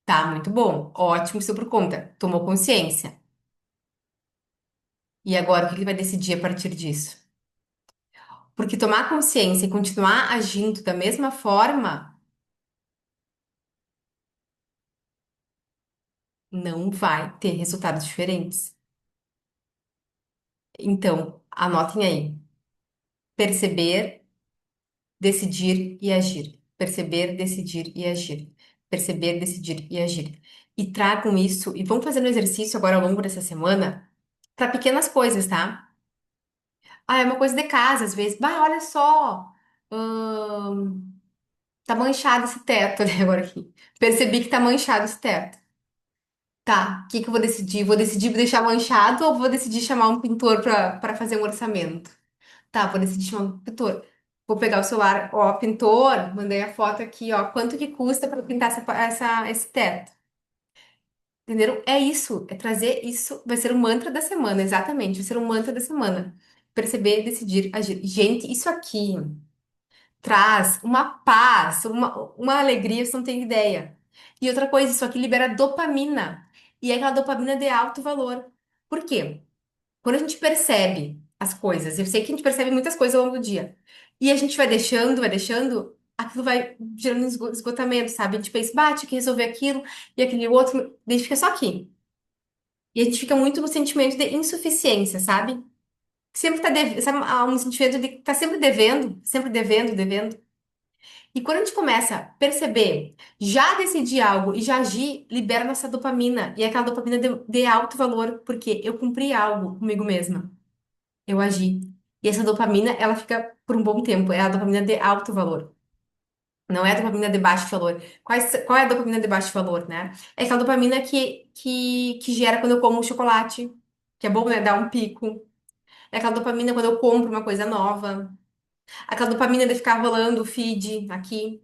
Tá, muito bom. Ótimo, estou por conta. Tomou consciência. E agora, o que ele vai decidir a partir disso? Porque tomar consciência e continuar agindo da mesma forma não vai ter resultados diferentes. Então, anotem aí. Perceber, decidir e agir. Perceber, decidir e agir. Perceber, decidir e agir. E tragam isso e vão fazendo exercício agora ao longo dessa semana para pequenas coisas, tá? Ah, é uma coisa de casa, às vezes. Bah, olha só. Tá manchado esse teto, né? Agora aqui. Percebi que tá manchado esse teto. Tá, o que que eu vou decidir? Vou decidir deixar manchado ou vou decidir chamar um pintor para fazer um orçamento? Tá, vou decidir chamar um pintor. Vou pegar o celular, ó, pintor, mandei a foto aqui, ó, quanto que custa para pintar esse teto? Entenderam? É isso, é trazer isso, vai ser o mantra da semana, exatamente, vai ser o mantra da semana. Perceber, decidir, agir. Gente, isso aqui traz uma paz, uma alegria, você não tem ideia. E outra coisa, isso aqui libera dopamina. E é aquela dopamina de alto valor. Por quê? Quando a gente percebe as coisas, eu sei que a gente percebe muitas coisas ao longo do dia, e a gente vai deixando, aquilo vai gerando esgotamento, sabe? A gente pensa, bate que resolver aquilo e aquele outro, daí a gente fica só aqui. E a gente fica muito no sentimento de insuficiência, sabe? Sempre tá devendo, sabe? Há um sentimento de que tá sempre devendo, sempre devendo, devendo. E quando a gente começa a perceber, já decidir algo e já agir, libera nossa dopamina. E é aquela dopamina de alto valor, porque eu cumpri algo comigo mesma. Eu agi. E essa dopamina, ela fica por um bom tempo. É a dopamina de alto valor. Não é a dopamina de baixo valor. Qual é a dopamina de baixo valor, né? É aquela dopamina que gera quando eu como um chocolate, que é bom, né? Dá um pico. É aquela dopamina quando eu compro uma coisa nova. Aquela dopamina de ficar rolando o feed aqui.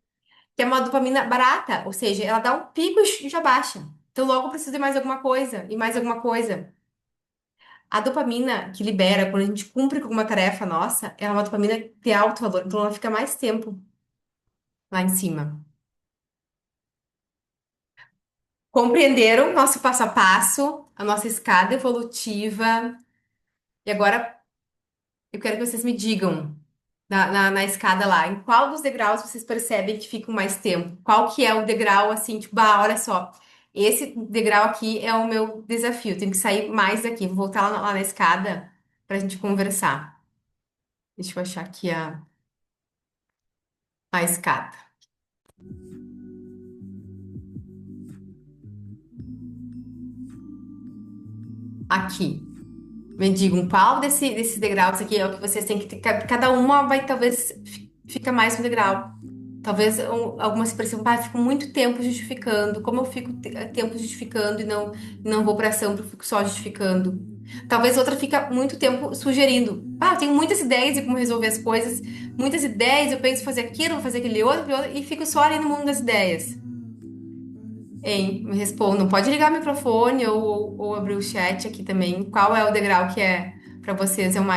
Que é uma dopamina barata, ou seja, ela dá um pico e já baixa. Então logo eu preciso de mais alguma coisa e mais alguma coisa. A dopamina que libera quando a gente cumpre com uma tarefa nossa, é uma dopamina de alto valor, então ela fica mais tempo lá em cima. Compreenderam nosso passo a passo, a nossa escada evolutiva. E agora eu quero que vocês me digam na escada lá, em qual dos degraus vocês percebem que ficam mais tempo? Qual que é o degrau assim, tipo, bah, olha só, esse degrau aqui é o meu desafio, tenho que sair mais daqui, vou voltar lá na escada pra gente conversar. Deixa eu achar aqui a escada. Aqui. Me digam qual desses degraus aqui é o que vocês têm que ter. Cada uma vai, talvez, fica mais um degrau. Talvez algumas se percebam, ah, eu fico muito tempo justificando. Como eu fico tempo justificando e não vou para ação, eu fico só justificando. Talvez outra fica muito tempo sugerindo. Ah, eu tenho muitas ideias de como resolver as coisas, muitas ideias, eu penso em fazer aquilo, vou fazer aquele outro, e fico só ali no mundo das ideias. Hein? Me respondam. Pode ligar o microfone ou abrir o chat aqui também. Qual é o degrau que é para vocês? É uma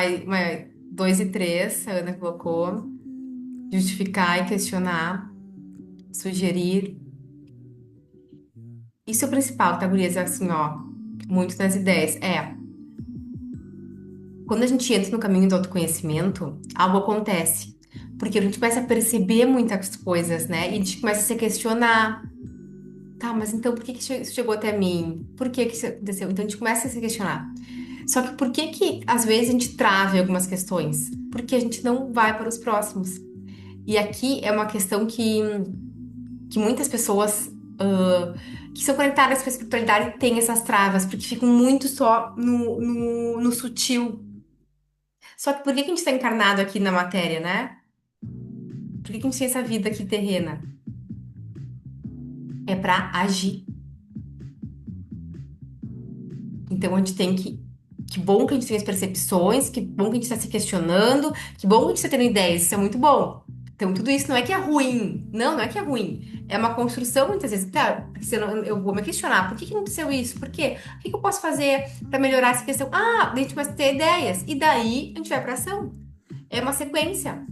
2 e 3, a Ana colocou. Justificar e questionar, sugerir. Isso é o principal, tá, gurias? É assim, ó, muito nas ideias. Quando a gente entra no caminho do autoconhecimento, algo acontece. Porque a gente começa a perceber muitas coisas, né? E a gente começa a se questionar. Tá, mas então por que que isso chegou até mim? Por que que isso aconteceu? Então a gente começa a se questionar. Só que por que que às vezes a gente trava em algumas questões? Porque a gente não vai para os próximos. E aqui é uma questão que muitas pessoas que são conectadas com a espiritualidade têm essas travas, porque ficam muito só no sutil. Só que por que que a gente está encarnado aqui na matéria, né? Por que que a gente tem essa vida aqui terrena? É para agir. Então a gente tem que. Que bom que a gente tem as percepções, que bom que a gente está se questionando, que bom que a gente está tendo ideias, isso é muito bom. Então, tudo isso não é que é ruim. Não, não é que é ruim. É uma construção, muitas vezes. Tá, porque senão eu vou me questionar. Por que que não aconteceu isso? Por quê? O que que eu posso fazer para melhorar essa questão? Ah, daí a gente começa a ter ideias. E daí a gente vai para ação. É uma sequência.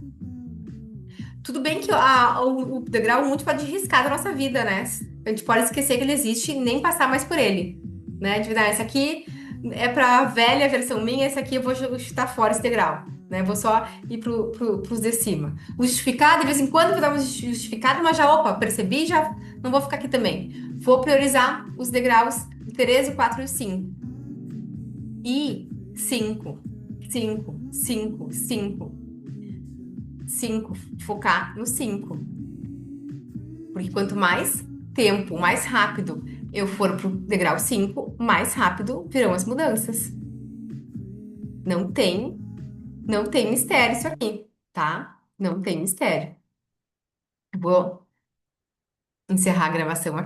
Tudo bem que o degrau 1 a gente pode riscar da nossa vida, né? A gente pode esquecer que ele existe e nem passar mais por ele, né? De verdade, esse aqui é pra velha versão minha, esse aqui eu vou chutar fora esse degrau, né? Vou só ir pros de cima. O justificado, de vez em quando, eu vou dar um justificado, mas já, opa, percebi, já não vou ficar aqui também. Vou priorizar os degraus do Tereza, o 4 e o 5. E 5, 5, 5, 5, 5. Focar no 5. Porque quanto mais tempo, mais rápido eu for pro degrau 5, mais rápido virão as mudanças. Não tem, não tem mistério isso aqui, tá? Não tem mistério. Vou encerrar a gravação aqui.